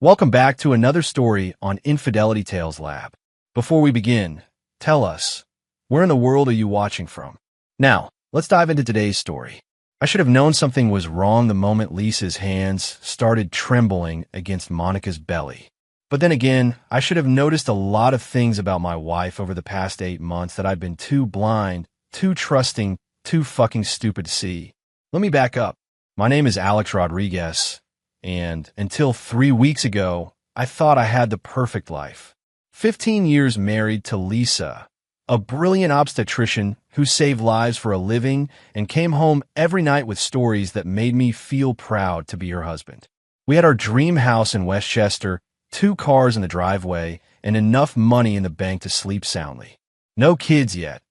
Welcome back to another story on Infidelity Tales Lab. Before we begin, tell us, where in the world are you watching from? Now, let's dive into today's story. I should have known something was wrong the moment Lisa's hands started trembling against Monica's belly. But then again, I should have noticed a lot of things about my wife over the past 8 months that I've been too blind, too trusting, too fucking stupid to see. Let me back up. My name is Alex Rodriguez. And until 3 weeks ago, I thought I had the perfect life. 15 years married to Lisa, a brilliant obstetrician who saved lives for a living and came home every night with stories that made me feel proud to be her husband. We had our dream house in Westchester, 2 cars in the driveway, and enough money in the bank to sleep soundly. No kids yet.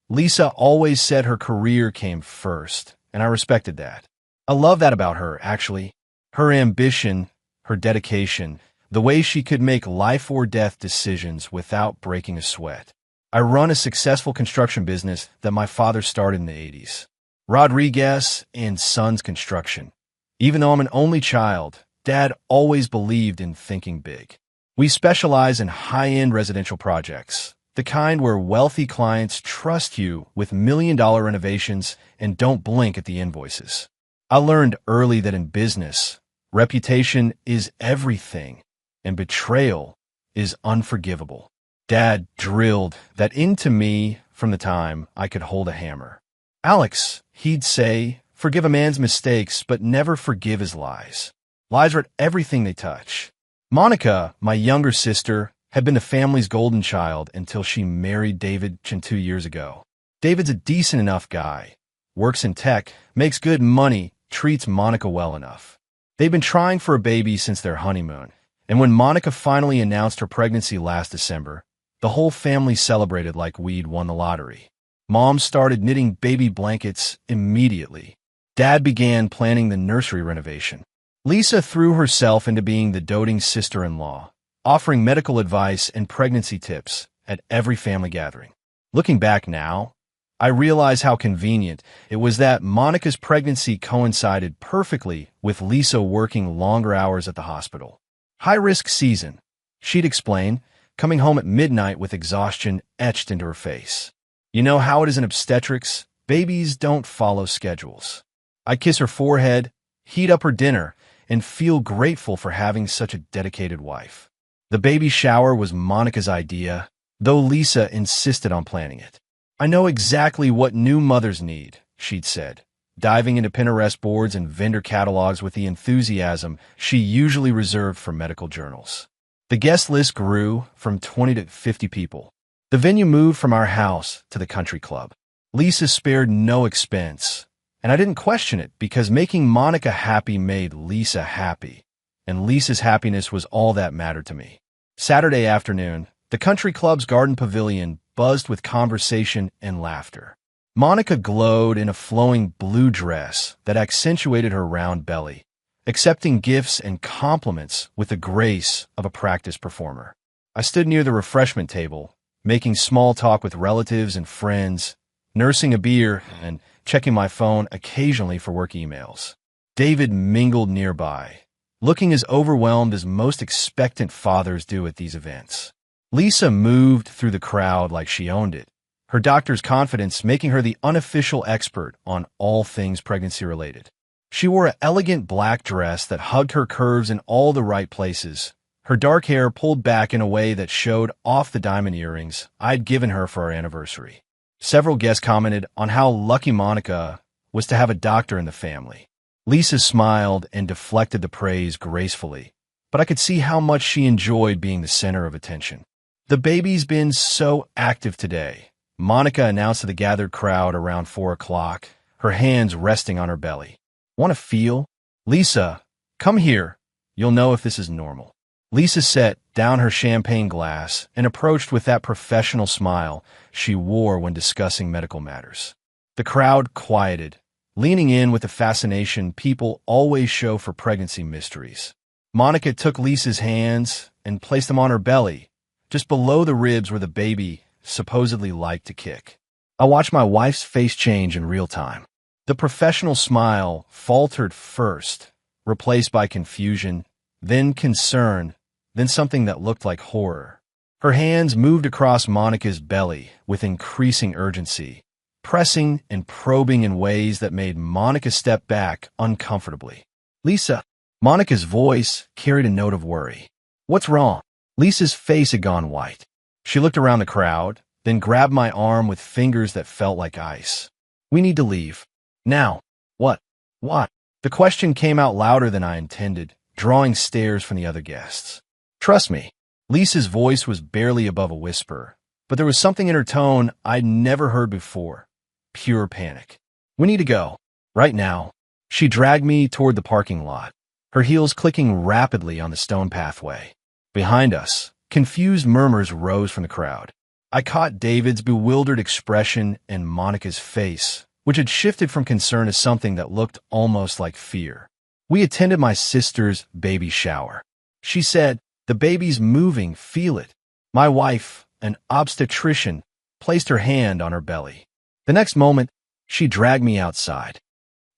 Lisa always said her career came first, and I respected that. I love that about her, actually. Her ambition, her dedication, the way she could make life-or-death decisions without breaking a sweat. I run a successful construction business that my father started in the 80s. Rodriguez and Sons Construction. Even though I'm an only child, Dad always believed in thinking big. We specialize in high-end residential projects, the kind where wealthy clients trust you with million-dollar renovations and don't blink at the invoices. I learned early that in business, reputation is everything, and betrayal is unforgivable. Dad drilled that into me from the time I could hold a hammer. Alex, he'd say, forgive a man's mistakes, but never forgive his lies. Lies are at everything they touch. Monica, my younger sister, had been the family's golden child until she married David 2 years ago. David's a decent enough guy, works in tech, makes good money, treats Monica well enough. They've been trying for a baby since their honeymoon, and when Monica finally announced her pregnancy last December, the whole family celebrated like we'd won the lottery. Mom started knitting baby blankets immediately. Dad began planning the nursery renovation. Lisa threw herself into being the doting sister-in-law, offering medical advice and pregnancy tips at every family gathering. Looking back now, I realize how convenient it was that Monica's pregnancy coincided perfectly with Lisa working longer hours at the hospital. High-risk season, she'd explain, coming home at midnight with exhaustion etched into her face. You know how it is in obstetrics? Babies don't follow schedules. I'd kiss her forehead, heat up her dinner, and feel grateful for having such a dedicated wife. The baby shower was Monica's idea, though Lisa insisted on planning it. I know exactly what new mothers need, she'd said, diving into Pinterest boards and vendor catalogs with the enthusiasm she usually reserved for medical journals. The guest list grew from 20 to 50 people. The venue moved from our house to the country club. Lisa spared no expense, and I didn't question it because making Monica happy made Lisa happy, and Lisa's happiness was all that mattered to me. Saturday afternoon, the country club's garden pavilion buzzed with conversation and laughter. Monica glowed in a flowing blue dress that accentuated her round belly, accepting gifts and compliments with the grace of a practiced performer. I stood near the refreshment table, making small talk with relatives and friends, nursing a beer and checking my phone occasionally for work emails. David mingled nearby, looking as overwhelmed as most expectant fathers do at these events. Lisa moved through the crowd like she owned it, her doctor's confidence making her the unofficial expert on all things pregnancy-related. She wore an elegant black dress that hugged her curves in all the right places, her dark hair pulled back in a way that showed off the diamond earrings I'd given her for our anniversary. Several guests commented on how lucky Monica was to have a doctor in the family. Lisa smiled and deflected the praise gracefully, but I could see how much she enjoyed being the center of attention. The baby's been so active today, Monica announced to the gathered crowd around 4 o'clock, her hands resting on her belly. Want to feel? Lisa, come here. You'll know if this is normal. Lisa set down her champagne glass and approached with that professional smile she wore when discussing medical matters. The crowd quieted, leaning in with the fascination people always show for pregnancy mysteries. Monica took Lisa's hands and placed them on her belly, just below the ribs where the baby supposedly liked to kick. I watched my wife's face change in real time. The professional smile faltered first, replaced by confusion, then concern, then something that looked like horror. Her hands moved across Monica's belly with increasing urgency, pressing and probing in ways that made Monica step back uncomfortably. "Lisa." Monica's voice carried a note of worry. "What's wrong?" Lisa's face had gone white. She looked around the crowd, then grabbed my arm with fingers that felt like ice. "We need to leave. Now." "What? What?" The question came out louder than I intended, drawing stares from the other guests. "Trust me." Lisa's voice was barely above a whisper, but there was something in her tone I'd never heard before. Pure panic. "We need to go. Right now." She dragged me toward the parking lot, her heels clicking rapidly on the stone pathway. Behind us, confused murmurs rose from the crowd. I caught David's bewildered expression and Monica's face, which had shifted from concern to something that looked almost like fear. We attended my sister's baby shower. She said, "The baby's moving, feel it." My wife, an obstetrician, placed her hand on her belly. The next moment, she dragged me outside.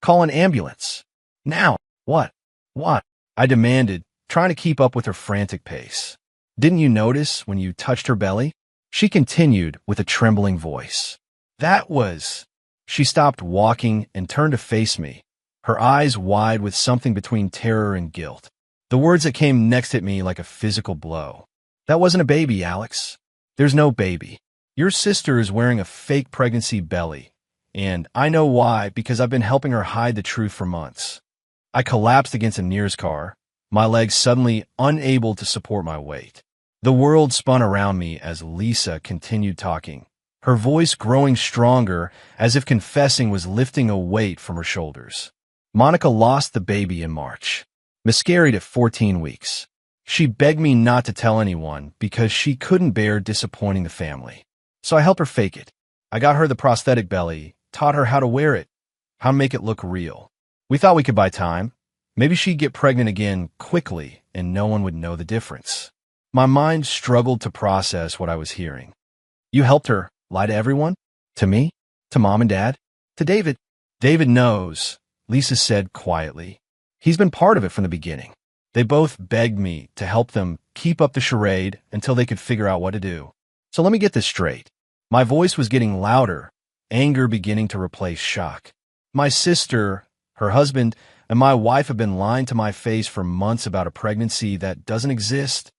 "Call an ambulance. Now." "What? What?" I demanded, trying to keep up with her frantic pace. "Didn't you notice when you touched her belly?" She continued with a trembling voice. "That was—" She stopped walking and turned to face me, her eyes wide with something between terror and guilt. The words that came next hit me like a physical blow. "That wasn't a baby, Alex. There's no baby. Your sister is wearing a fake pregnancy belly, and I know why because I've been helping her hide the truth for months." I collapsed against a nearest car, my legs suddenly unable to support my weight. The world spun around me as Lisa continued talking, her voice growing stronger as if confessing was lifting a weight from her shoulders. "Monica lost the baby in March. Miscarried at 14 weeks. She begged me not to tell anyone because she couldn't bear disappointing the family. So I helped her fake it. I got her the prosthetic belly, taught her how to wear it, how to make it look real. We thought we could buy time. Maybe she'd get pregnant again quickly and no one would know the difference." My mind struggled to process what I was hearing. "You helped her lie to everyone? To me? To Mom and Dad? To David?" "David knows," Lisa said quietly. "He's been part of it from the beginning. They both begged me to help them keep up the charade until they could figure out what to do. So let me get this straight." My voice was getting louder, anger beginning to replace shock. "My sister, her husband, and my wife have been lying to my face for months about a pregnancy that doesn't exist."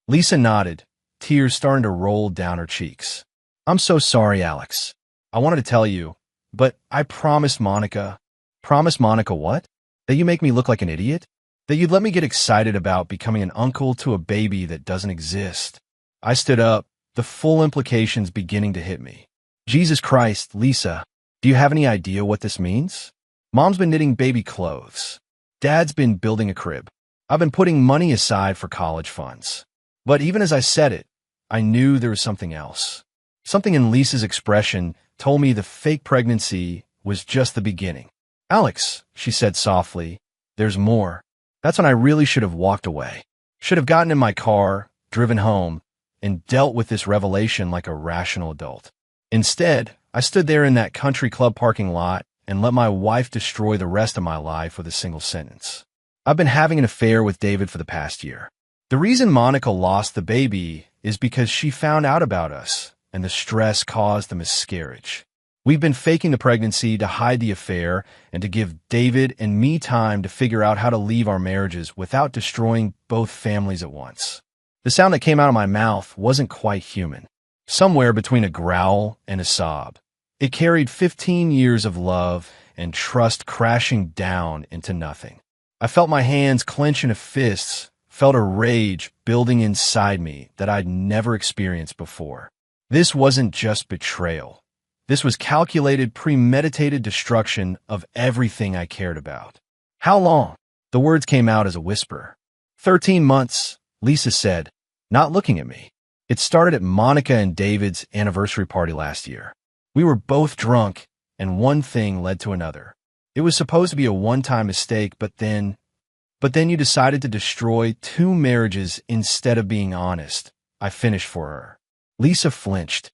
Lisa nodded, tears starting to roll down her cheeks. "I'm so sorry, Alex. I wanted to tell you, but I promised Monica." "Promised Monica what? That you make me look like an idiot? That you'd let me get excited about becoming an uncle to a baby that doesn't exist?" I stood up, the full implications beginning to hit me. "Jesus Christ, Lisa, do you have any idea what this means? Mom's been knitting baby clothes. Dad's been building a crib. I've been putting money aside for college funds." But even as I said it, I knew there was something else. Something in Lisa's expression told me the fake pregnancy was just the beginning. "Alex," she said softly, "there's more." That's when I really should have walked away. Should have gotten in my car, driven home, and dealt with this revelation like a rational adult. Instead, I stood there in that country club parking lot and let my wife destroy the rest of my life with a single sentence. "I've been having an affair with David for the past year. The reason Monica lost the baby is because she found out about us, and the stress caused the miscarriage. We've been faking the pregnancy to hide the affair and to give David and me time to figure out how to leave our marriages without destroying both families at once." The sound that came out of my mouth wasn't quite human. Somewhere between a growl and a sob. It carried 15 years of love and trust crashing down into nothing. I felt my hands clench into fists, felt a rage building inside me that I'd never experienced before. This wasn't just betrayal. This was calculated, premeditated destruction of everything I cared about. "How long?" The words came out as a whisper. 13 months, Lisa said, not looking at me. "It started at Monica and David's anniversary party last year. We were both drunk, and one thing led to another. It was supposed to be a one-time mistake, but then you decided to destroy 2 marriages instead of being honest." I finished for her. Lisa flinched.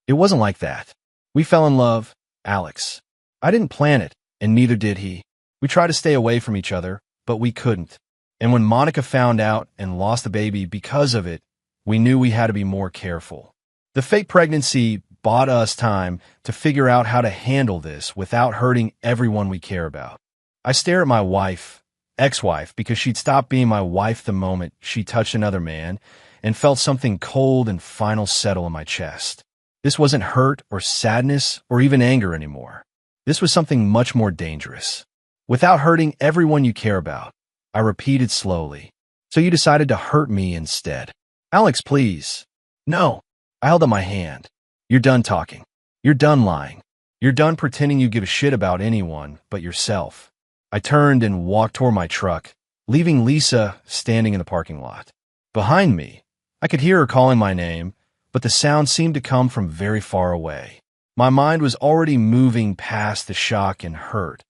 "It wasn't like that. We fell in love, Alex. I didn't plan it, and neither did he. We tried to stay away from each other, but we couldn't. And when Monica found out and lost the baby because of it, we knew we had to be more careful. The fake pregnancy bought us time to figure out how to handle this without hurting everyone we care about. I stare at my wife, ex-wife, because she'd stopped being my wife the moment she touched another man, and felt something cold and final settle in my chest. This wasn't hurt or sadness or even anger anymore. This was something much more dangerous. Without hurting everyone you care about, I repeated slowly. So you decided to hurt me instead. Alex, please. No. I held up my hand. You're done talking. You're done lying. You're done pretending you give a shit about anyone but yourself. I turned and walked toward my truck, leaving Lisa standing in the parking lot. Behind me, I could hear her calling my name, but the sound seemed to come from very far away. My mind was already moving past the shock and hurt,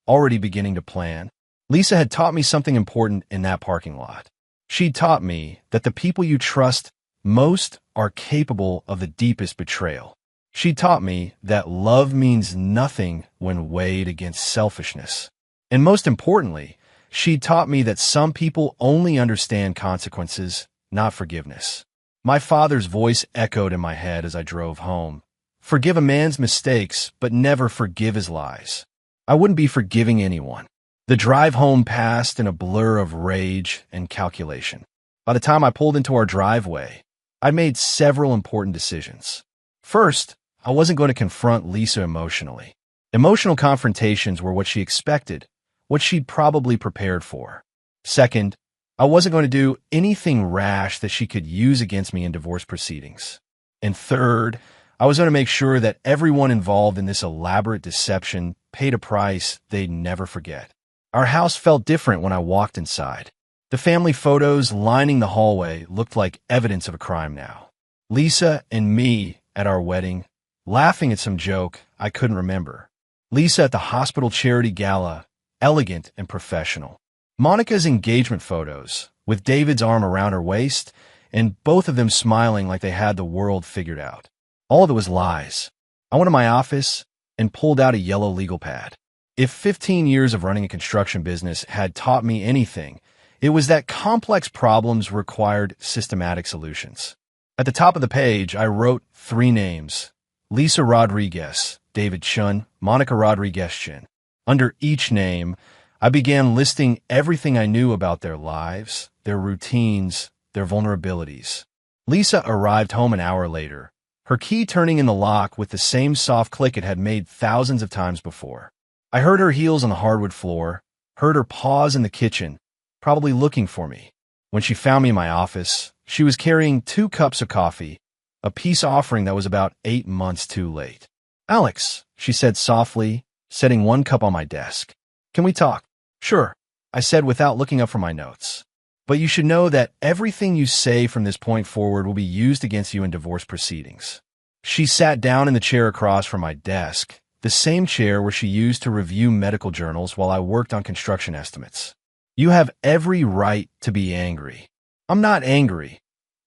already beginning to plan. Lisa had taught me something important in that parking lot. She taught me that the people you trust most are capable of the deepest betrayal. She taught me that love means nothing when weighed against selfishness. And most importantly, she taught me that some people only understand consequences, not forgiveness. My father's voice echoed in my head as I drove home. Forgive a man's mistakes, but never forgive his lies. I wouldn't be forgiving anyone. The drive home passed in a blur of rage and calculation. By the time I pulled into our driveway, I'd made several important decisions. First, I wasn't going to confront Lisa emotionally. Emotional confrontations were what she expected, what she'd probably prepared for. Second, I wasn't going to do anything rash that she could use against me in divorce proceedings. And third, I was going to make sure that everyone involved in this elaborate deception paid a price they'd never forget. Our house felt different when I walked inside. The family photos lining the hallway looked like evidence of a crime now. Lisa and me at our wedding, laughing at some joke I couldn't remember. Lisa at the hospital charity gala, elegant and professional. Monica's engagement photos, with David's arm around her waist, and both of them smiling like they had the world figured out. All of it was lies. I went to my office and pulled out a yellow legal pad. If 15 years of running a construction business had taught me anything, it was that complex problems required systematic solutions. At the top of the page, I wrote 3 names: Lisa Rodriguez, David Chun, Monica Rodriguez-Chin. Under each name, I began listing everything I knew about their lives, their routines, their vulnerabilities. Lisa arrived home an hour later, her key turning in the lock with the same soft click it had made thousands of times before. I heard her heels on the hardwood floor, heard her pause in the kitchen, probably looking for me. When she found me in my office, she was carrying 2 cups of coffee, a peace offering that was about 8 months too late. Alex, she said softly, setting 1 cup on my desk. Can we talk? Sure, I said without looking up from my notes. But you should know that everything you say from this point forward will be used against you in divorce proceedings. She sat down in the chair across from my desk, the same chair where she used to review medical journals while I worked on construction estimates. You have every right to be angry. I'm not angry,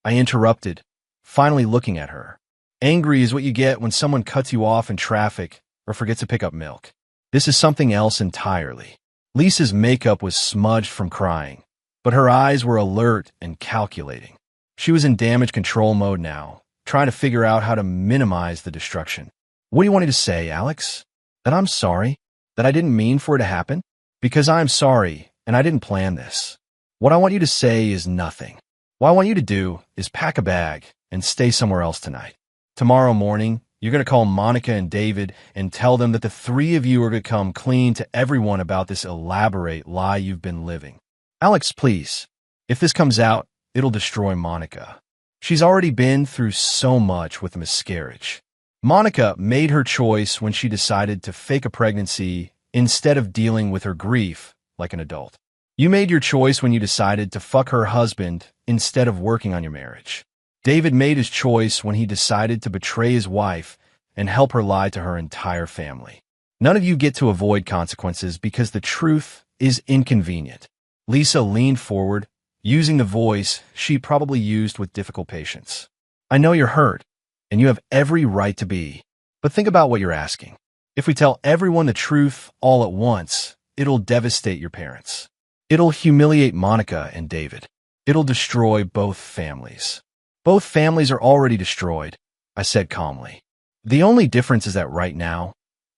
I interrupted, finally looking at her. Angry is what you get when someone cuts you off in traffic or forgets to pick up milk. This is something else entirely. Lisa's makeup was smudged from crying, but her eyes were alert and calculating. She was in damage control mode now, trying to figure out how to minimize the destruction. What do you want me to say, Alex? That I'm sorry? That I didn't mean for it to happen? Because I'm sorry, and I didn't plan this. What I want you to say is nothing. What I want you to do is pack a bag and stay somewhere else tonight. Tomorrow morning, you're going to call Monica and David and tell them that the 3 of you are going to come clean to everyone about this elaborate lie you've been living. Alex, please. If this comes out, it'll destroy Monica. She's already been through so much with a miscarriage. Monica made her choice when she decided to fake a pregnancy instead of dealing with her grief like an adult. You made your choice when you decided to fuck her husband instead of working on your marriage. David made his choice when he decided to betray his wife and help her lie to her entire family. None of you get to avoid consequences because the truth is inconvenient. Lisa leaned forward, using the voice she probably used with difficult patience. I know you're hurt, and you have every right to be, but think about what you're asking. If we tell everyone the truth all at once, it'll devastate your parents. It'll humiliate Monica and David. It'll destroy both families. Both families are already destroyed, I said calmly. The only difference is that right now,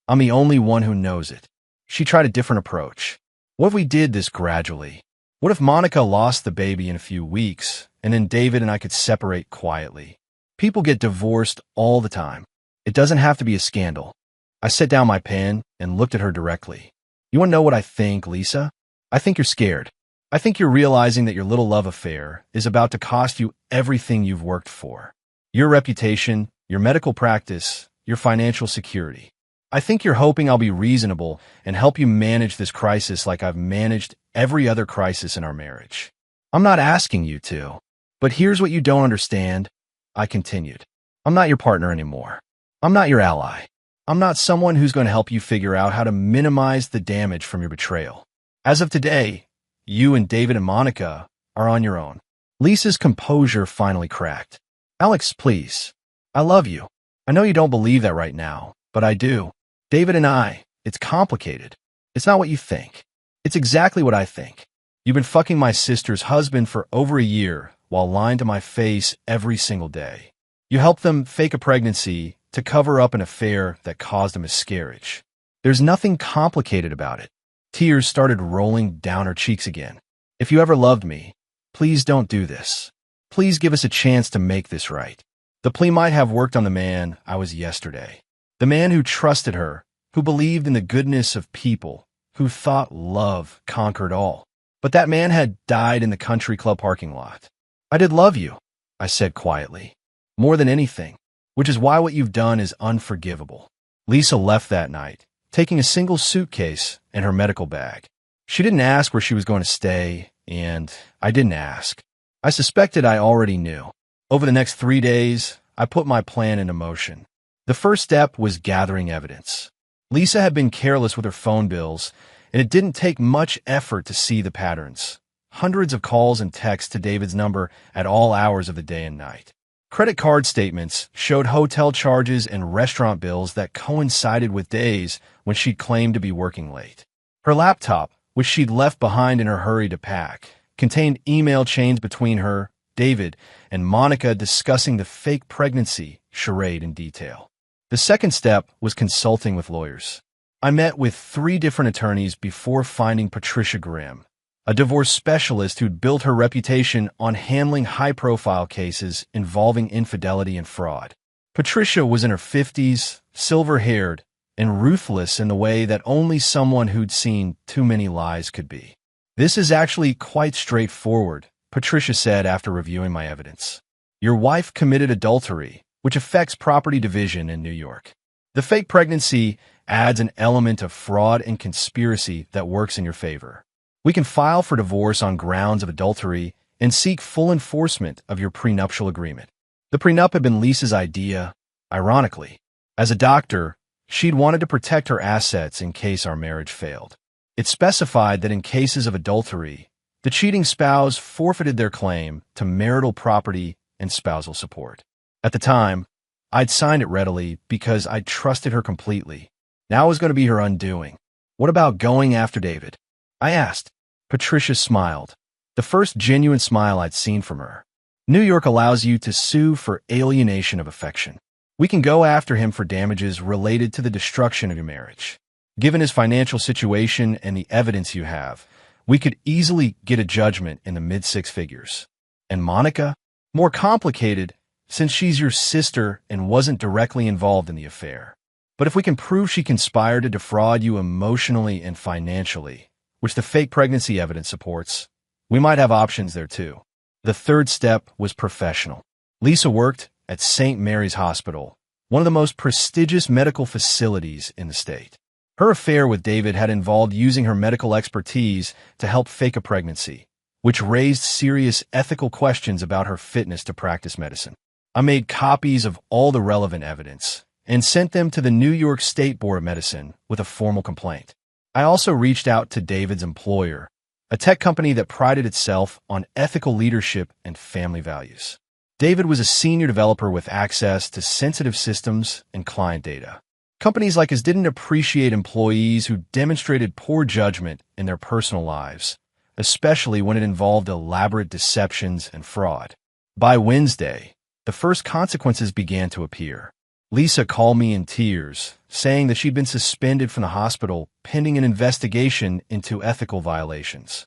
I'm the only one who knows it. She tried a different approach. What if we did this gradually? What if Monica lost the baby in a few weeks, and then David and I could separate quietly? People get divorced all the time. It doesn't have to be a scandal. I set down my pen and looked at her directly. You want to know what I think, Lisa? I think you're scared. I think you're realizing that your little love affair is about to cost you everything you've worked for. Your reputation, your medical practice, your financial security. I think you're hoping I'll be reasonable and help you manage this crisis like I've managed every other crisis in our marriage. I'm not asking you to. But here's what you don't understand, I continued. I'm not your partner anymore. I'm not your ally. I'm not someone who's going to help you figure out how to minimize the damage from your betrayal. As of today, you and David and Monica are on your own. Lisa's composure finally cracked. Alex, please. I love you. I know you don't believe that right now, but I do. David and I, it's complicated. It's not what you think. It's exactly what I think. You've been fucking my sister's husband for over a year while lying to my face every single day. You helped them fake a pregnancy to cover up an affair that caused a miscarriage. There's nothing complicated about it. Tears started rolling down her cheeks again. If you ever loved me, please don't do this. Please give us a chance to make this right. The plea might have worked on the man I was yesterday. The man who trusted her, who believed in the goodness of people, who thought love conquered all. But that man had died in the country club parking lot. I did love you, I said quietly. More than anything, which is why what you've done is unforgivable. Lisa left that night, taking a single suitcase and her medical bag. She didn't ask where she was going to stay, and I didn't ask. I suspected I already knew. Over the next 3 days, I put my plan into motion. The first step was gathering evidence. Lisa had been careless with her phone bills, and it didn't take much effort to see the patterns. Hundreds of calls and texts to David's number at all hours of the day and night. Credit card statements showed hotel charges and restaurant bills that coincided with days when she'd claimed to be working late. Her laptop, which she'd left behind in her hurry to pack, contained email chains between her, David, and Monica discussing the fake pregnancy charade in detail. The second step was consulting with lawyers. I met with 3 different attorneys before finding Patricia Grimm, a divorce specialist who'd built her reputation on handling high-profile cases involving infidelity and fraud. Patricia was in her 50s, silver-haired, and ruthless in the way that only someone who'd seen too many lies could be. This is actually quite straightforward, Patricia said after reviewing my evidence. Your wife committed adultery, which affects property division in New York. The fake pregnancy adds an element of fraud and conspiracy that works in your favor. We can file for divorce on grounds of adultery and seek full enforcement of your prenuptial agreement. The prenup had been Lisa's idea, ironically. As a doctor, she'd wanted to protect her assets in case our marriage failed. It specified that in cases of adultery, the cheating spouse forfeited their claim to marital property and spousal support. At the time, I'd signed it readily because I trusted her completely. Now it was going to be her undoing. What about going after David? I asked. Patricia smiled, the first genuine smile I'd seen from her. New York allows you to sue for alienation of affection. We can go after him for damages related to the destruction of your marriage. Given his financial situation and the evidence you have, we could easily get a judgment in the mid-6 figures. And Monica? More complicated, since she's your sister and wasn't directly involved in the affair. But if we can prove she conspired to defraud you emotionally and financially, which the fake pregnancy evidence supports, we might have options there too. The third step was professional. Lisa worked at St. Mary's Hospital, one of the most prestigious medical facilities in the state. Her affair with David had involved using her medical expertise to help fake a pregnancy, which raised serious ethical questions about her fitness to practice medicine. I made copies of all the relevant evidence and sent them to the New York State Board of Medicine with a formal complaint. I also reached out to David's employer, a tech company that prided itself on ethical leadership and family values. David was a senior developer with access to sensitive systems and client data. Companies like his didn't appreciate employees who demonstrated poor judgment in their personal lives, especially when it involved elaborate deceptions and fraud. By Wednesday, the first consequences began to appear. Lisa called me in tears, saying that she'd been suspended from the hospital pending an investigation into ethical violations.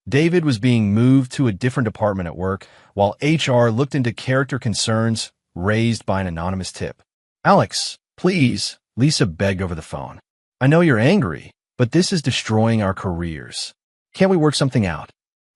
David was being moved to a different department at work, while HR looked into character concerns raised by an anonymous tip. "Alex, please," Lisa begged over the phone. "I know you're angry, but this is destroying our careers. Can't we work something out?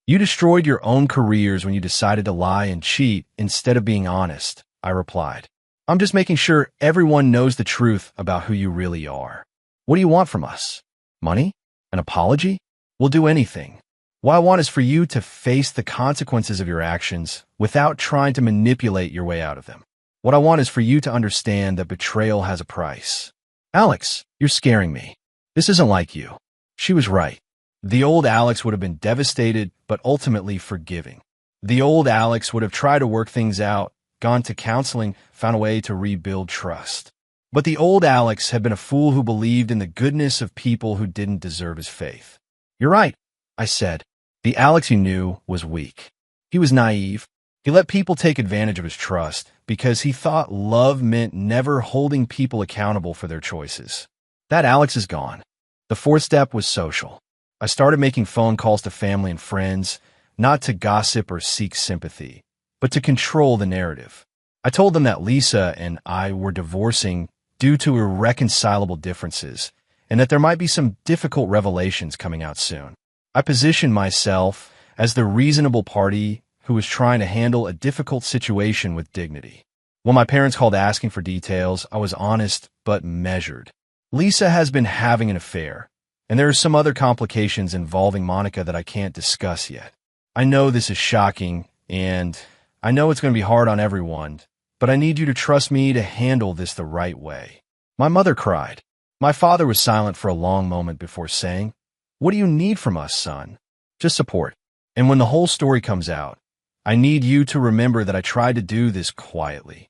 You destroyed your own careers when you decided to lie and cheat instead of being honest," I replied. "I'm just making sure everyone knows the truth about who you really are. What do you want from us? Money? An apology? We'll do anything. What I want is for you to face the consequences of your actions without trying to manipulate your way out of them. What I want is for you to understand that betrayal has a price." "Alex, you're scaring me. This isn't like you." She was right. The old Alex would have been devastated, but ultimately forgiving. The old Alex would have tried to work things out, gone to counseling, found a way to rebuild trust. But the old Alex had been a fool who believed in the goodness of people who didn't deserve his faith. "You're right," I said. The Alex you knew was weak. He was naive. He let people take advantage of his trust because he thought love meant never holding people accountable for their choices. That Alex is gone. The fourth step was social. I started making phone calls to family and friends, not to gossip or seek sympathy, but to control the narrative. I told them that Lisa and I were divorcing due to irreconcilable differences, and that there might be some difficult revelations coming out soon. I positioned myself as the reasonable party who was trying to handle a difficult situation with dignity. When my parents called asking for details, I was honest but measured. Lisa has been having an affair, and there are some other complications involving Monica that I can't discuss yet. I know this is shocking, and I know it's going to be hard on everyone, but I need you to trust me to handle this the right way." My mother cried. My father was silent for a long moment before saying, "What do you need from us, son?" "Just support. And when the whole story comes out, I need you to remember that I tried to do this quietly."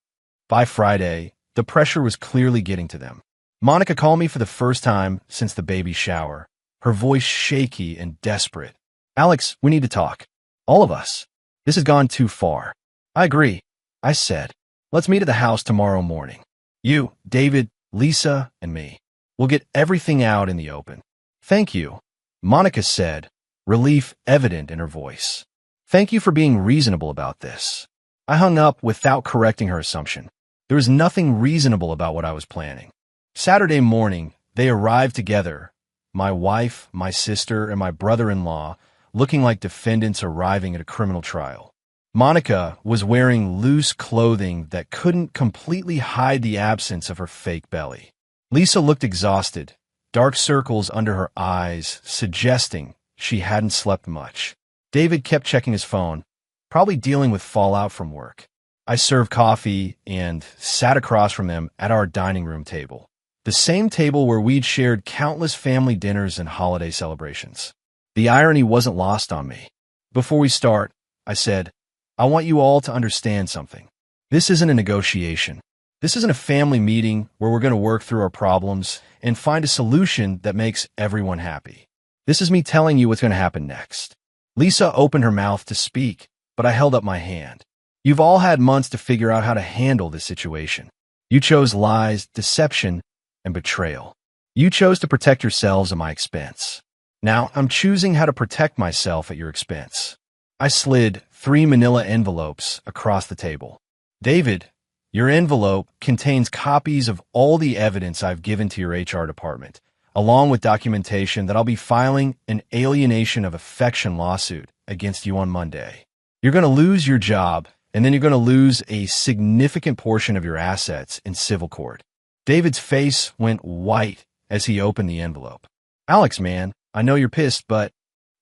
By Friday, the pressure was clearly getting to them. Monica called me for the first time since the baby shower, her voice shaky and desperate. "Alex, we need to talk. All of us. This has gone too far." "I agree," I said. "Let's meet at the house tomorrow morning. You, David, Lisa, and me. We'll get everything out in the open." "Thank you," Monica said, relief evident in her voice. "Thank you for being reasonable about this." I hung up without correcting her assumption. There was nothing reasonable about what I was planning. Saturday morning, they arrived together, my wife, my sister, and my brother-in-law, looking like defendants arriving at a criminal trial. Monica was wearing loose clothing that couldn't completely hide the absence of her fake belly. Lisa looked exhausted, dark circles under her eyes, suggesting she hadn't slept much. David kept checking his phone, probably dealing with fallout from work. I served coffee and sat across from him at our dining room table, the same table where we'd shared countless family dinners and holiday celebrations. The irony wasn't lost on me. "Before we start," I said, "I want you all to understand something. This isn't a negotiation. This isn't a family meeting where we're going to work through our problems and find a solution that makes everyone happy. This is me telling you what's going to happen next." Lisa opened her mouth to speak, but I held up my hand. "You've all had months to figure out how to handle this situation. You chose lies, deception, and betrayal. You chose to protect yourselves at my expense. Now I'm choosing how to protect myself at your expense." I slid 3 manila envelopes across the table. "David, your envelope contains copies of all the evidence I've given to your HR department, along with documentation that I'll be filing an alienation of affection lawsuit against you on Monday. You're going to lose your job, and then you're going to lose a significant portion of your assets in civil court." David's face went white as he opened the envelope. "Alex, man, I know you're pissed, but..."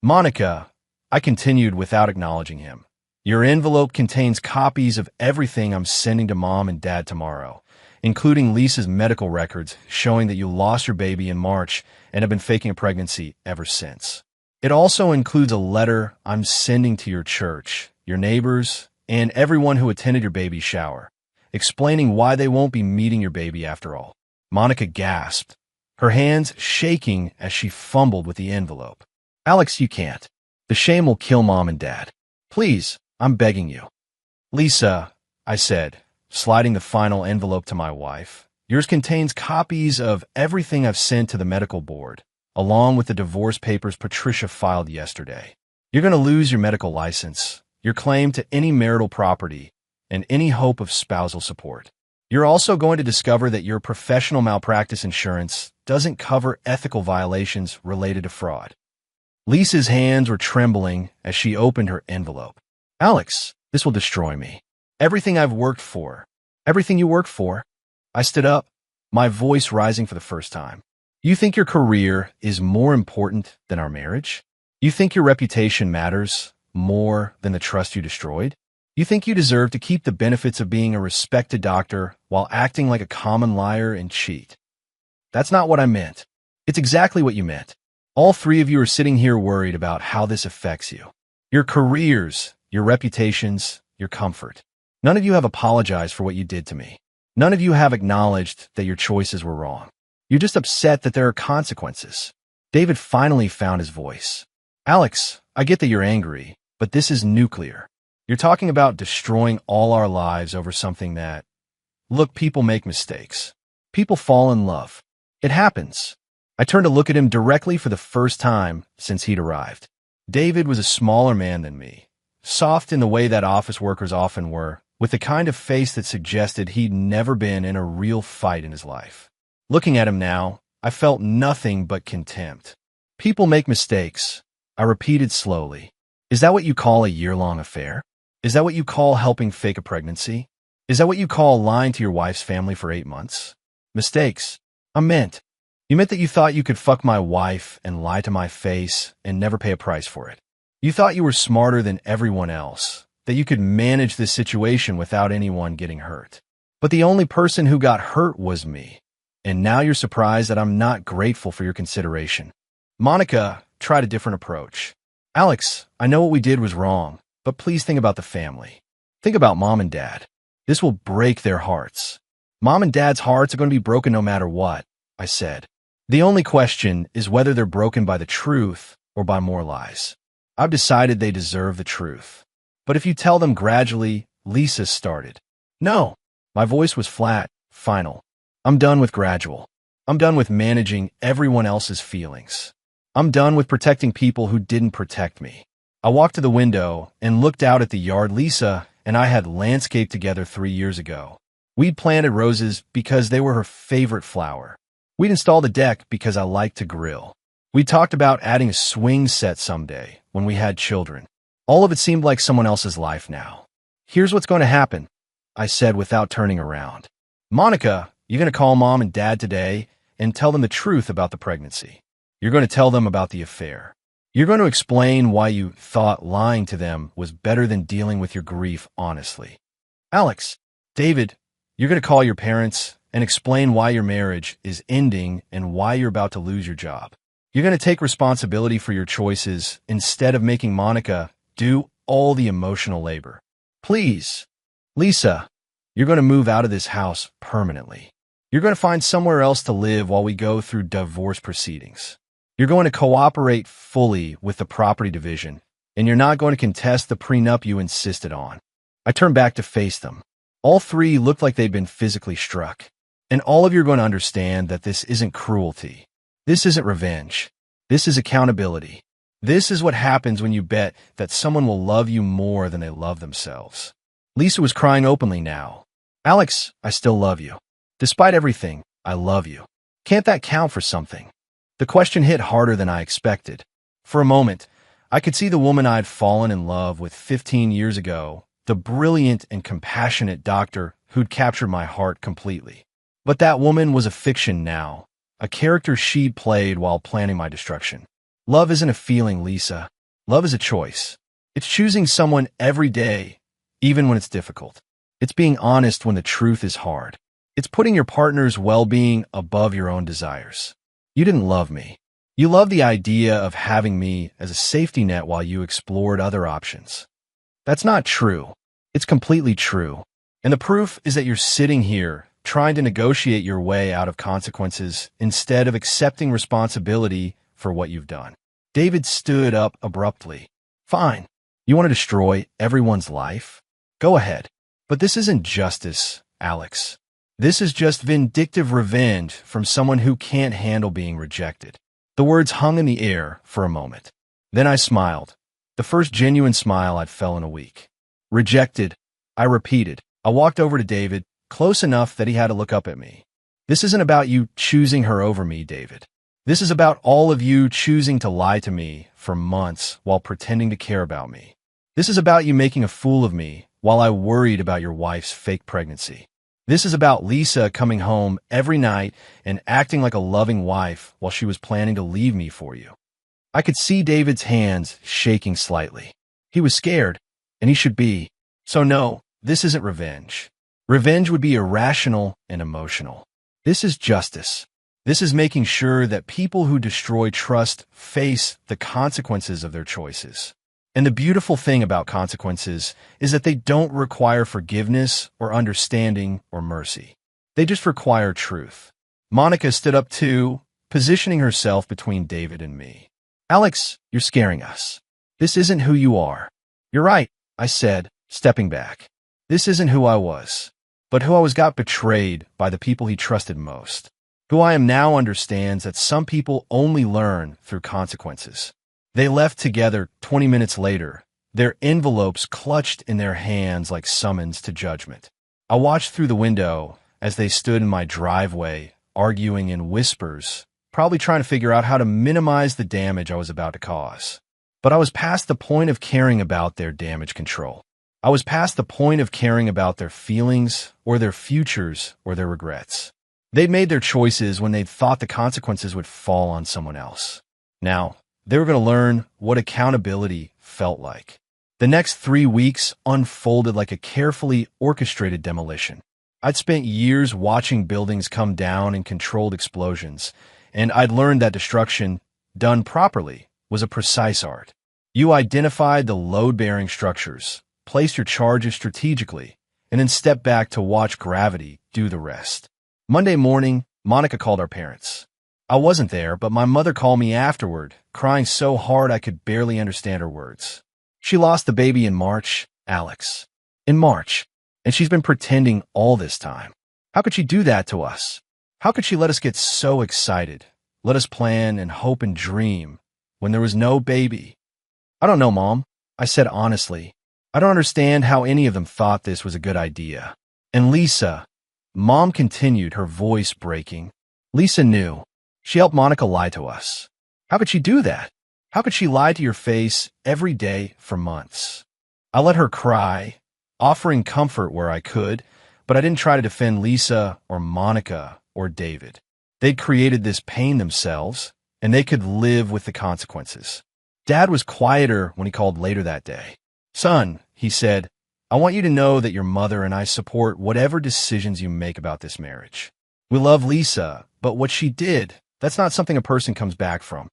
"Monica," I continued without acknowledging him, "your envelope contains copies of everything I'm sending to Mom and Dad tomorrow, including Lisa's medical records showing that you lost your baby in March and have been faking a pregnancy ever since. It also includes a letter I'm sending to your church, your neighbors, and everyone who attended your baby shower, explaining why they won't be meeting your baby after all." Monica gasped, her hands shaking as she fumbled with the envelope. "Alex, you can't. The shame will kill Mom and Dad. Please, I'm begging you. Lisa, I said, sliding the final envelope to my wife. Yours contains copies of everything I've sent to the medical board, along with the divorce papers Patricia filed yesterday. You're going to lose your medical license, your claim to any marital property, and any hope of spousal support. You're also going to discover that your professional malpractice insurance doesn't cover ethical violations related to fraud. Lisa's hands were trembling as she opened her envelope. Alex, this will destroy me. Everything I've worked for. Everything you worked for. I stood up, my voice rising for the first time. You think your career is more important than our marriage? You think your reputation matters more than the trust you destroyed? You think you deserve to keep the benefits of being a respected doctor while acting like a common liar and cheat? That's not what I meant. It's exactly what you meant. All three of you are sitting here worried about how this affects you. Your careers, your reputations, your comfort. None of you have apologized for what you did to me. None of you have acknowledged that your choices were wrong. You're just upset that there are consequences. David finally found his voice. Alex, I get that you're angry, but this is nuclear. You're talking about destroying all our lives over something that... Look, people make mistakes. People fall in love. It happens. I turned to look at him directly for the first time since he'd arrived. David was a smaller man than me, soft in the way that office workers often were, with the kind of face that suggested he'd never been in a real fight in his life. Looking at him now, I felt nothing but contempt. People make mistakes, I repeated slowly. Is that what you call a year-long affair? Is that what you call helping fake a pregnancy? Is that what you call lying to your wife's family for 8 months? Mistakes. You meant that you thought you could fuck my wife and lie to my face and never pay a price for it. You thought you were smarter than everyone else, that you could manage this situation without anyone getting hurt. But the only person who got hurt was me. And now you're surprised that I'm not grateful for your consideration. Monica tried a different approach. Alex, I know what we did was wrong, but please think about the family. Think about Mom and Dad. This will break their hearts. Mom and Dad's hearts are going to be broken no matter what, I said. The only question is whether they're broken by the truth or by more lies. I've decided they deserve the truth. But if you tell them gradually, Lisa started. No. My voice was flat, final. I'm done with gradual. I'm done with managing everyone else's feelings. I'm done with protecting people who didn't protect me. I walked to the window and looked out at the yard Lisa and I had landscaped together 3 years ago. We'd planted roses because they were her favorite flower. We'd installed a deck because I liked to grill. We talked about adding a swing set someday when we had children. All of it seemed like someone else's life now. Here's what's going to happen, I said without turning around. Monica, you're going to call Mom and Dad today and tell them the truth about the pregnancy. You're going to tell them about the affair. You're going to explain why you thought lying to them was better than dealing with your grief honestly. Alex, David, you're going to call your parents and explain why your marriage is ending and why you're about to lose your job. You're going to take responsibility for your choices instead of making Monica do all the emotional labor. Please, Lisa, you're going to move out of this house permanently. You're going to find somewhere else to live while we go through divorce proceedings. You're going to cooperate fully with the property division, and you're not going to contest the prenup you insisted on. I turned back to face them. All three looked like they'd been physically struck. And all of you are going to understand that this isn't cruelty. This isn't revenge. This is accountability. This is what happens when you bet that someone will love you more than they love themselves. Lisa was crying openly now. Alex, I still love you. Despite everything, I love you. Can't that count for something? The question hit harder than I expected. For a moment, I could see the woman I'd fallen in love with 15 years ago, the brilliant and compassionate doctor who'd captured my heart completely. But that woman was a fiction now, a character she'd played while planning my destruction. Love isn't a feeling, Lisa. Love is a choice. It's choosing someone every day, even when it's difficult. It's being honest when the truth is hard. It's putting your partner's well-being above your own desires. You didn't love me. You loved the idea of having me as a safety net while you explored other options. That's not true. It's completely true. And the proof is that you're sitting here trying to negotiate your way out of consequences instead of accepting responsibility for what you've done. David stood up abruptly. Fine. You want to destroy everyone's life? Go ahead. But this isn't justice, Alex. This is just vindictive revenge from someone who can't handle being rejected. The words hung in the air for a moment. Then I smiled. The first genuine smile I'd felt in a week. Rejected, I repeated. I walked over to David, close enough that he had to look up at me. This isn't about you choosing her over me, David. This is about all of you choosing to lie to me for months while pretending to care about me. This is about you making a fool of me while I worried about your wife's fake pregnancy. This is about Lisa coming home every night and acting like a loving wife while she was planning to leave me for you. I could see David's hands shaking slightly. He was scared, and he should be. So no, this isn't revenge. Revenge would be irrational and emotional. This is justice. This is making sure that people who destroy trust face the consequences of their choices. And the beautiful thing about consequences is that they don't require forgiveness or understanding or mercy. They just require truth. Monica stood up too, positioning herself between David and me. Alex, you're scaring us. This isn't who you are. You're right, I said, stepping back. This isn't who I was, but who I was got betrayed by the people he trusted most. Who I am now understands that some people only learn through consequences. They left together 20 minutes later, their envelopes clutched in their hands like summons to judgment. I watched through the window as they stood in my driveway, arguing in whispers, probably trying to figure out how to minimize the damage I was about to cause. But I was past the point of caring about their damage control. I was past the point of caring about their feelings or their futures or their regrets. They'd made their choices when they'd thought the consequences would fall on someone else. Now, they were going to learn what accountability felt like. The next 3 weeks unfolded like a carefully orchestrated demolition. I'd spent years watching buildings come down in controlled explosions, and I'd learned that destruction, done properly, was a precise art. You identified the load-bearing structures, placed your charges strategically, and then stepped back to watch gravity do the rest. Monday morning, Monica called our parents. I wasn't there, but my mother called me afterward, crying so hard I could barely understand her words. She lost the baby in March, Alex. In March. And she's been pretending all this time. How could she do that to us? How could she let us get so excited, let us plan and hope and dream when there was no baby? I don't know, Mom, I said honestly. I don't understand how any of them thought this was a good idea. And Lisa, Mom continued, her voice breaking. Lisa knew. She helped Monica lie to us. How could she do that? How could she lie to your face every day for months? I let her cry, offering comfort where I could, but I didn't try to defend Lisa or Monica or David. They'd created this pain themselves, and they could live with the consequences. Dad was quieter when he called later that day. Son, he said, I want you to know that your mother and I support whatever decisions you make about this marriage. We love Lisa, but what she did, that's not something a person comes back from.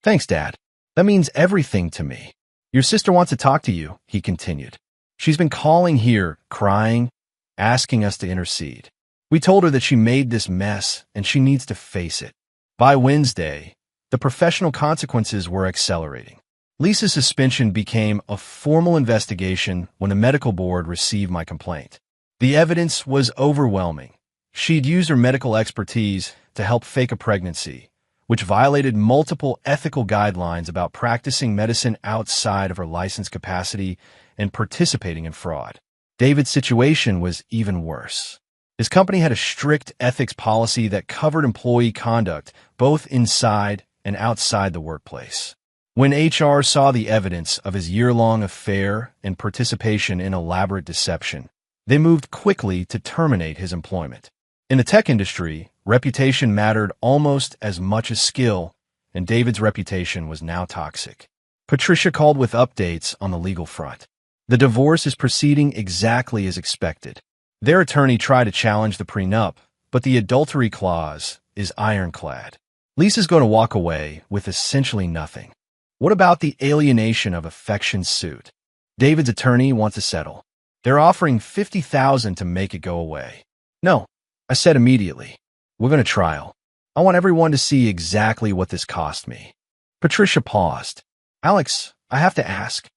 Thanks, Dad. That means everything to me. Your sister wants to talk to you, he continued. She's been calling here, crying, asking us to intercede. We told her that she made this mess and she needs to face it. By Wednesday, the professional consequences were accelerating. Lisa's suspension became a formal investigation when the medical board received my complaint. The evidence was overwhelming. She'd used her medical expertise to help fake a pregnancy, which violated multiple ethical guidelines about practicing medicine outside of her licensed capacity and participating in fraud. David's situation was even worse. His company had a strict ethics policy that covered employee conduct both inside and outside the workplace. When HR saw the evidence of his year-long affair and participation in elaborate deception, they moved quickly to terminate his employment. In the tech industry, reputation mattered almost as much as skill, and David's reputation was now toxic. Patricia called with updates on the legal front. The divorce is proceeding exactly as expected. Their attorney tried to challenge the prenup, but the adultery clause is ironclad. Lisa's going to walk away with essentially nothing. What about the alienation of affection suit? David's attorney wants to settle. They're offering $50,000 to make it go away. No, I said immediately. We're going to trial. I want everyone to see exactly what this cost me. Patricia paused. Alex, I have to ask,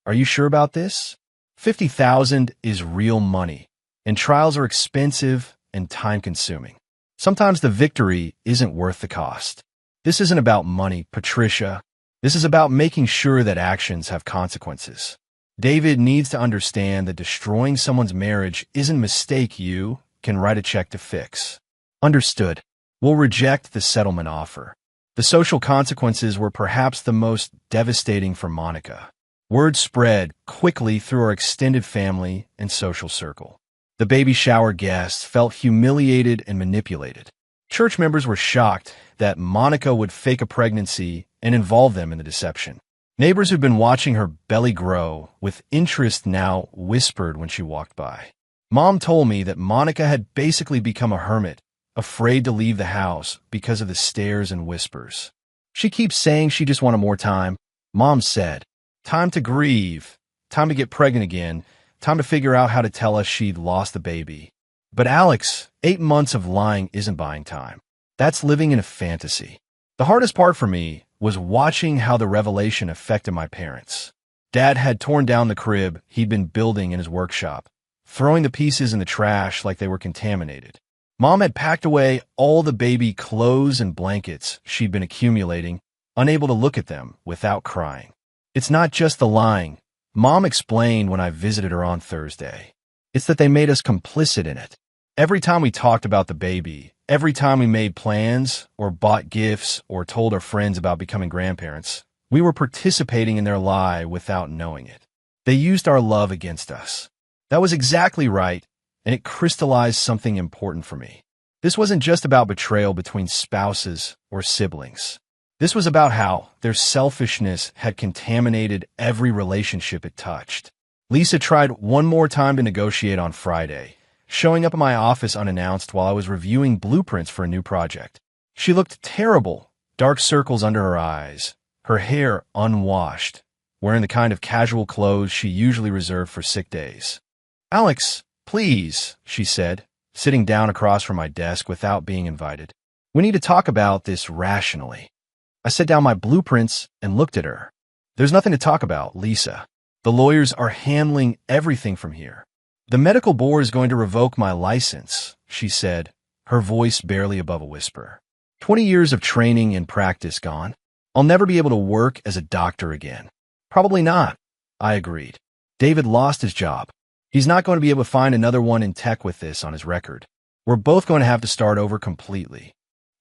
Are you sure about this? 50,000 is real money, and trials are expensive and time-consuming. Sometimes the victory isn't worth the cost. This isn't about money, Patricia. This is about making sure that actions have consequences. David needs to understand that destroying someone's marriage isn't a mistake you can write a check to fix. Understood. We'll reject the settlement offer. The social consequences were perhaps the most devastating for Monica. Word spread quickly through our extended family and social circle. The baby shower guests felt humiliated and manipulated. Church members were shocked that Monica would fake a pregnancy and involve them in the deception. Neighbors who'd been watching her belly grow with interest now whispered when she walked by. Mom told me that Monica had basically become a hermit, afraid to leave the house because of the stares and whispers. She keeps saying she just wanted more time. Mom said, time to grieve, time to get pregnant again, time to figure out how to tell us she'd lost the baby. But Alex, 8 months of lying isn't buying time. That's living in a fantasy. The hardest part for me was watching how the revelation affected my parents. Dad had torn down the crib he'd been building in his workshop, throwing the pieces in the trash like they were contaminated. Mom had packed away all the baby clothes and blankets she'd been accumulating, unable to look at them without crying. It's not just the lying, Mom explained when I visited her on Thursday. It's that they made us complicit in it. Every time we talked about the baby, every time we made plans or bought gifts or told our friends about becoming grandparents, we were participating in their lie without knowing it. They used our love against us. That was exactly right, and it crystallized something important for me. This wasn't just about betrayal between spouses or siblings. This was about how their selfishness had contaminated every relationship it touched. Lisa tried one more time to negotiate on Friday, showing up at my office unannounced while I was reviewing blueprints for a new project. She looked terrible, dark circles under her eyes, her hair unwashed, wearing the kind of casual clothes she usually reserved for sick days. Alex, please, she said, sitting down across from my desk without being invited. We need to talk about this rationally. I set down my blueprints and looked at her. There's nothing to talk about, Lisa. The lawyers are handling everything from here. The medical board is going to revoke my license, she said, her voice barely above a whisper. 20 years of training and practice gone. I'll never be able to work as a doctor again. Probably not, I agreed. David lost his job. He's not going to be able to find another one in tech with this on his record. We're both going to have to start over completely.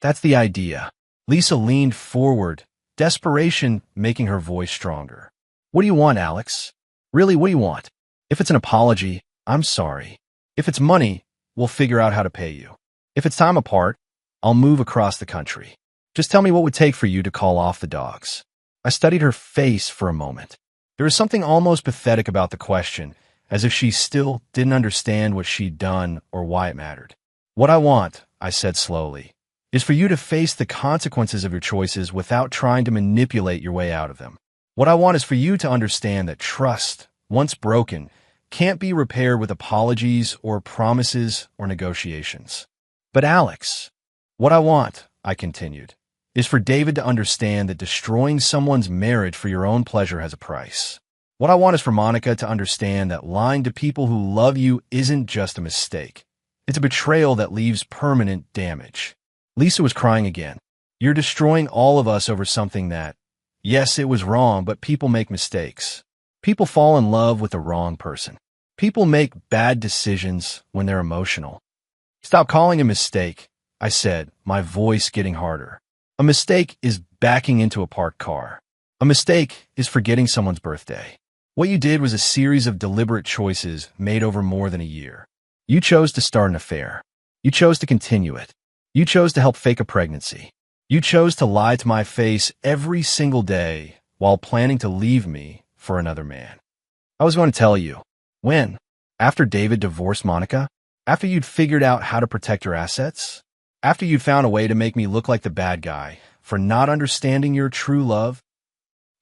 That's the idea. Lisa leaned forward, desperation making her voice stronger. What do you want, Alex? Really, what do you want? If it's an apology, I'm sorry. If it's money, we'll figure out how to pay you. If it's time apart, I'll move across the country. Just tell me what would take for you to call off the dogs. I studied her face for a moment. There was something almost pathetic about the question, as if she still didn't understand what she'd done or why it mattered. What I want, I said slowly, is for you to face the consequences of your choices without trying to manipulate your way out of them. What I want is for you to understand that trust, once broken, can't be repaired with apologies or promises or negotiations. But Alex, what I want, I continued, is for David to understand that destroying someone's marriage for your own pleasure has a price. What I want is for Monica to understand that lying to people who love you isn't just a mistake. It's a betrayal that leaves permanent damage. Lisa was crying again. You're destroying all of us over something that, yes, it was wrong, but people make mistakes. People fall in love with the wrong person. People make bad decisions when they're emotional. Stop calling it a mistake, I said, my voice getting harder. A mistake is backing into a parked car. A mistake is forgetting someone's birthday. What you did was a series of deliberate choices made over more than a year. You chose to start an affair. You chose to continue it. You chose to help fake a pregnancy. You chose to lie to my face every single day while planning to leave me for another man. I was going to tell you. When? After David divorced Monica? After you'd figured out how to protect your assets? After you'd found a way to make me look like the bad guy for not understanding your true love?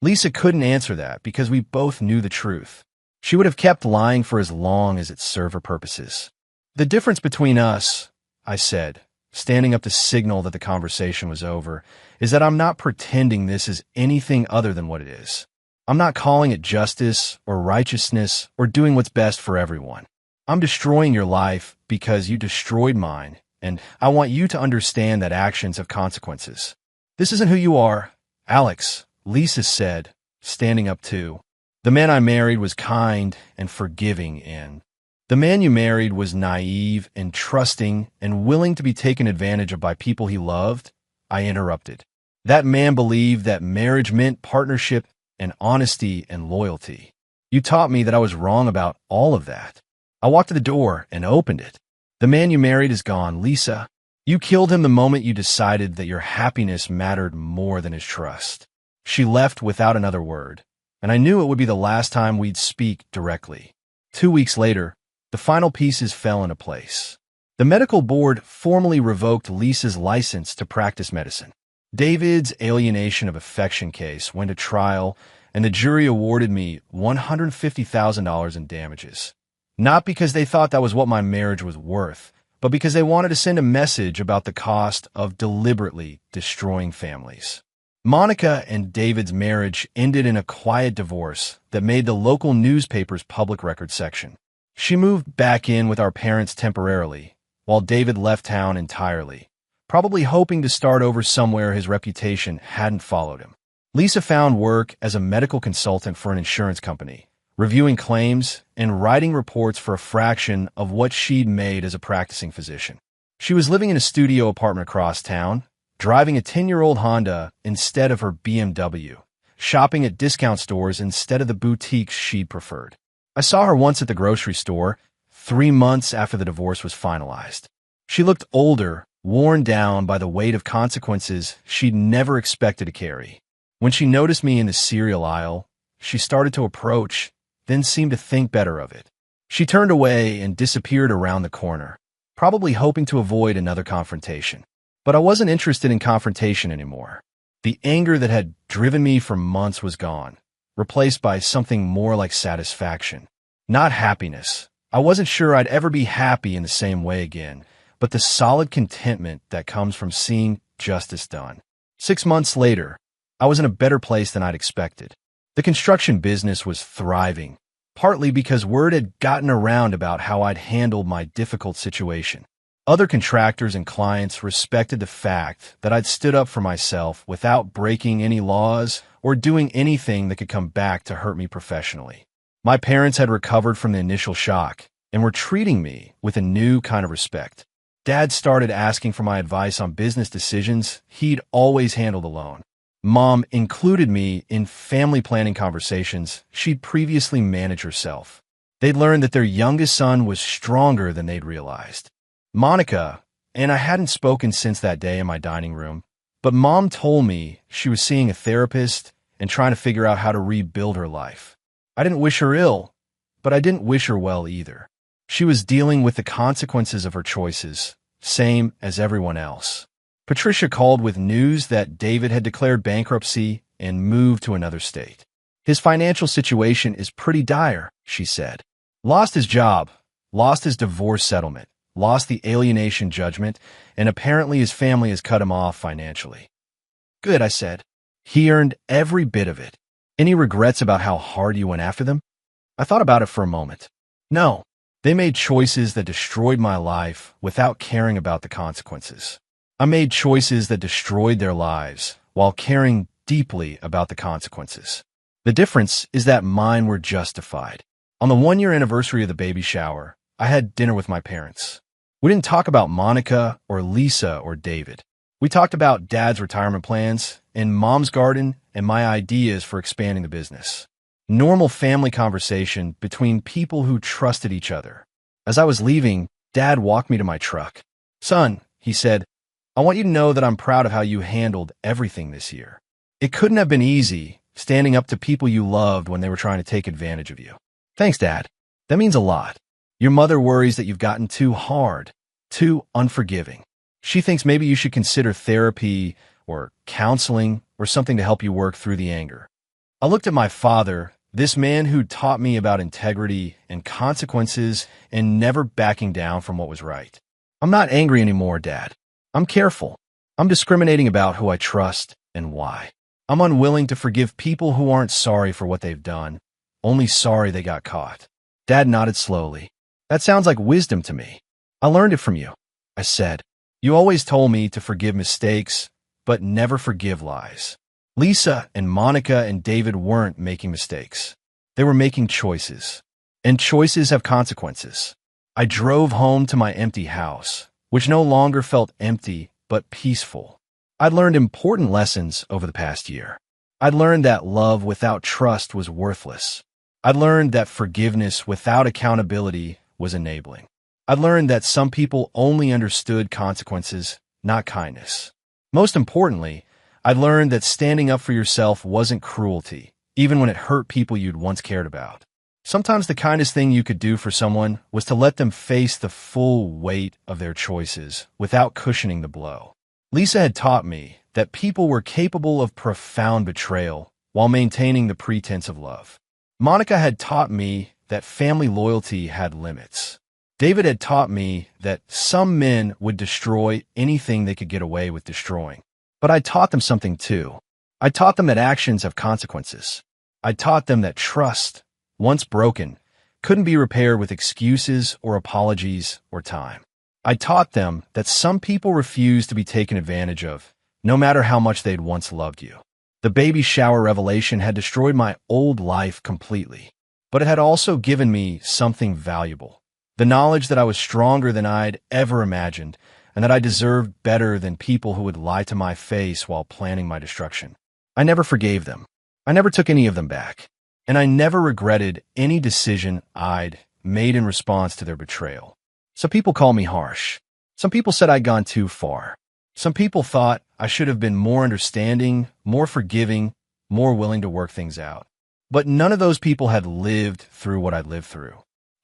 Lisa couldn't answer that because we both knew the truth. She would have kept lying for as long as it served her purposes. The difference between us, I said, standing up to signal that the conversation was over, is that I'm not pretending this is anything other than what it is. I'm not calling it justice or righteousness or doing what's best for everyone. I'm destroying your life because you destroyed mine, and I want you to understand that actions have consequences. This isn't who you are, Alex, Lisa said, standing up too. The man I married was kind and forgiving, and the man you married was naive and trusting and willing to be taken advantage of by people he loved. I interrupted. That man believed that marriage meant partnership and honesty and loyalty. You taught me that I was wrong about all of that. I walked to the door and opened it. The man you married is gone, Lisa. You killed him the moment you decided that your happiness mattered more than his trust. She left without another word, and I knew it would be the last time we'd speak directly. 2 weeks later, the final pieces fell into place. The medical board formally revoked Lisa's license to practice medicine. David's alienation of affection case went to trial, and the jury awarded me $150,000 in damages. Not because they thought that was what my marriage was worth, but because they wanted to send a message about the cost of deliberately destroying families. Monica and David's marriage ended in a quiet divorce that made the local newspaper's public record section. She moved back in with our parents temporarily, while David left town entirely, probably hoping to start over somewhere his reputation hadn't followed him. Lisa found work as a medical consultant for an insurance company, reviewing claims and writing reports for a fraction of what she'd made as a practicing physician. She was living in a studio apartment across town, driving a 10-year-old Honda instead of her BMW, shopping at discount stores instead of the boutiques she'd preferred. I saw her once at the grocery store, 3 months after the divorce was finalized. She looked older, worn down by the weight of consequences she'd never expected to carry. When she noticed me in the cereal aisle, she started to approach, then seemed to think better of it. She turned away and disappeared around the corner, probably hoping to avoid another confrontation. But I wasn't interested in confrontation anymore. The anger that had driven me for months was gone, replaced by something more like satisfaction. Not happiness. I wasn't sure I'd ever be happy in the same way again, but the solid contentment that comes from seeing justice done. 6 months later, I was in a better place than I'd expected. The construction business was thriving, partly because word had gotten around about how I'd handled my difficult situation. Other contractors and clients respected the fact that I'd stood up for myself without breaking any laws or doing anything that could come back to hurt me professionally. My parents had recovered from the initial shock and were treating me with a new kind of respect. Dad started asking for my advice on business decisions he'd always handled alone. Mom included me in family planning conversations she'd previously managed herself. They'd learned that their youngest son was stronger than they'd realized. Monica, and I hadn't spoken since that day in my dining room, but Mom told me she was seeing a therapist and trying to figure out how to rebuild her life. I didn't wish her ill, but I didn't wish her well either. She was dealing with the consequences of her choices, same as everyone else. Patricia called with news that David had declared bankruptcy and moved to another state. His financial situation is pretty dire, she said. Lost his job, lost his divorce settlement, lost the alienation judgment, and apparently his family has cut him off financially. Good, I said. He earned every bit of it. Any regrets about how hard you went after them? I thought about it for a moment. No, they made choices that destroyed my life without caring about the consequences. I made choices that destroyed their lives while caring deeply about the consequences. The difference is that mine were justified. On the 1-year anniversary of the baby shower, I had dinner with my parents. We didn't talk about Monica or Lisa or David. We talked about Dad's retirement plans and Mom's garden and my ideas for expanding the business. Normal family conversation between people who trusted each other. As I was leaving, Dad walked me to my truck. Son, he said, I want you to know that I'm proud of how you handled everything this year. It couldn't have been easy standing up to people you loved when they were trying to take advantage of you. Thanks, Dad. That means a lot. Your mother worries that you've gotten too hard, too unforgiving. She thinks maybe you should consider therapy or counseling or something to help you work through the anger. I looked at my father, this man who taught me about integrity and consequences and never backing down from what was right. I'm not angry anymore, Dad. I'm careful. I'm discriminating about who I trust and why. I'm unwilling to forgive people who aren't sorry for what they've done, only sorry they got caught. Dad nodded slowly. That sounds like wisdom to me. I learned it from you, I said. You always told me to forgive mistakes, but never forgive lies. Lisa and Monica and David weren't making mistakes. They were making choices. And choices have consequences. I drove home to my empty house, which no longer felt empty, but peaceful. I'd learned important lessons over the past year. I'd learned that love without trust was worthless. I'd learned that forgiveness without accountability was enabling. I'd learned that some people only understood consequences, not kindness. Most importantly, I'd learned that standing up for yourself wasn't cruelty, even when it hurt people you'd once cared about. Sometimes the kindest thing you could do for someone was to let them face the full weight of their choices without cushioning the blow. Lisa had taught me that people were capable of profound betrayal while maintaining the pretense of love. Monica had taught me that family loyalty had limits. David had taught me that some men would destroy anything they could get away with destroying. But I taught them something too. I taught them that actions have consequences. I taught them that trust, once broken, couldn't be repaired with excuses or apologies or time. I taught them that some people refuse to be taken advantage of, no matter how much they'd once loved you. The baby shower revelation had destroyed my old life completely, but it had also given me something valuable. The knowledge that I was stronger than I'd ever imagined, and that I deserved better than people who would lie to my face while planning my destruction. I never forgave them. I never took any of them back. And I never regretted any decision I'd made in response to their betrayal. Some people called me harsh. Some people said I'd gone too far. Some people thought I should have been more understanding, more forgiving, more willing to work things out. But none of those people had lived through what I'd lived through.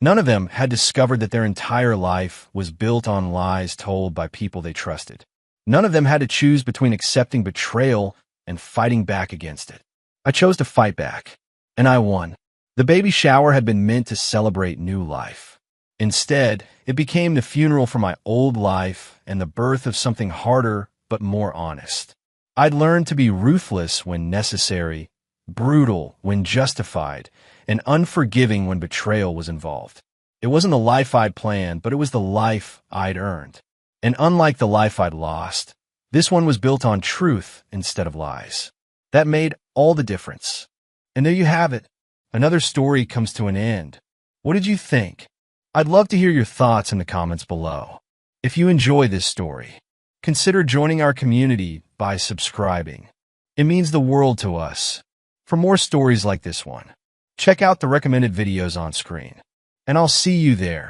None of them had discovered that their entire life was built on lies told by people they trusted. None of them had to choose between accepting betrayal and fighting back against it. I chose to fight back, and I won. The baby shower had been meant to celebrate new life. Instead, it became the funeral for my old life and the birth of something harder but more honest. I'd learned to be ruthless when necessary, brutal when justified, and unforgiving when betrayal was involved. It wasn't the life I'd planned, but it was the life I'd earned. And unlike the life I'd lost, this one was built on truth instead of lies. That made all the difference. And there you have it. Another story comes to an end. What did you think? I'd love to hear your thoughts in the comments below. If you enjoy this story, consider joining our community by subscribing. It means the world to us. For more stories like this one, check out the recommended videos on screen. And I'll see you there.